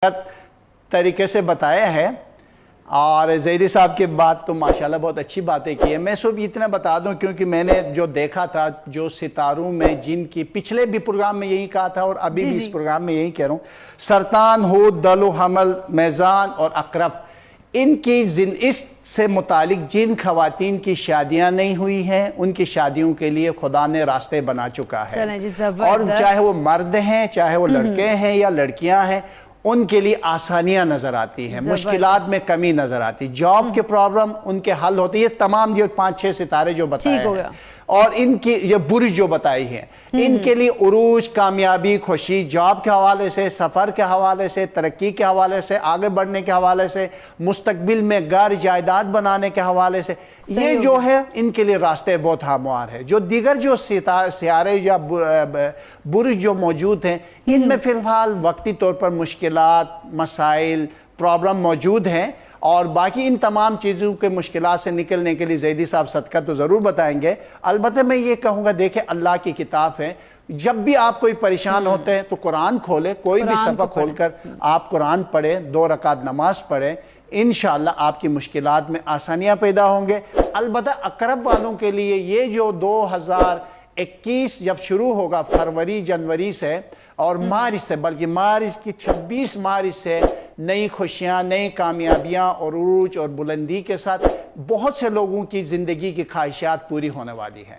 طریقے سے بتایا ہے، اور زیدی صاحب کی بات تو ماشاءاللہ بہت اچھی باتیں کی ہے۔ میں صرف اتنا بتا دوں کیونکہ میں نے جو دیکھا تھا، جو ستاروں میں جن کی پچھلے بھی پروگرام میں یہی کہا تھا اور ابھی بھی اس پروگرام میں یہی کہہ رہا ہوں، سرطان، حوت، دلو، حمل، میزان اور عقرب، ان کی اس سے متعلق جن خواتین کی شادیاں نہیں ہوئی ہیں ان کی شادیوں کے لیے خدا نے راستے بنا چکا ہے، اور چاہے وہ مرد ہیں، چاہے وہ لڑکے ہیں یا لڑکیاں ہیں، ان کے لیے آسانیاں نظر آتی ہیں، مشکلات میں کمی نظر آتی، جاب کے پرابلم ان کے حل ہوتے ہیں۔ یہ تمام جو 5-6 ستارے جو بتائے ہیں اور ان کی یہ برج جو بتائی ہیں، ان کے لیے عروج، کامیابی، خوشی، جاب کے حوالے سے، سفر کے حوالے سے، ترقی کے حوالے سے، آگے بڑھنے کے حوالے سے، مستقبل میں گھر جائیداد بنانے کے حوالے سے، یہ جو ہے ان کے لیے راستے بہت ہموار ہے۔ جو دیگر جو سیارے یا برج جو موجود ہیں، ان میں فی الحال وقتی طور پر مشکلات، مسائل، پرابلم موجود ہیں، اور باقی ان تمام چیزوں کے مشکلات سے نکلنے کے لیے زیدی صاحب صدقہ تو ضرور بتائیں گے۔ البتہ میں یہ کہوں گا، دیکھیں اللہ کی کتاب ہے، جب بھی آپ کوئی پریشان ہوتے ہیں تو قرآن کھولے، کوئی بھی صفحہ کھول کر آپ قرآن پڑھیں، 2 رکعت نماز پڑھیں، انشاءاللہ آپ کی مشکلات میں آسانیاں پیدا ہوں گے۔ البتہ عقرب والوں کے لیے یہ جو 2021 جب شروع ہوگا فروری جنوری سے اور مارچ سے، بلکہ مارچ کی 26 مارچ سے نئی خوشیاں، نئی کامیابیاں اور عروج اور بلندی کے ساتھ بہت سے لوگوں کی زندگی کی خواہشات پوری ہونے والی ہیں۔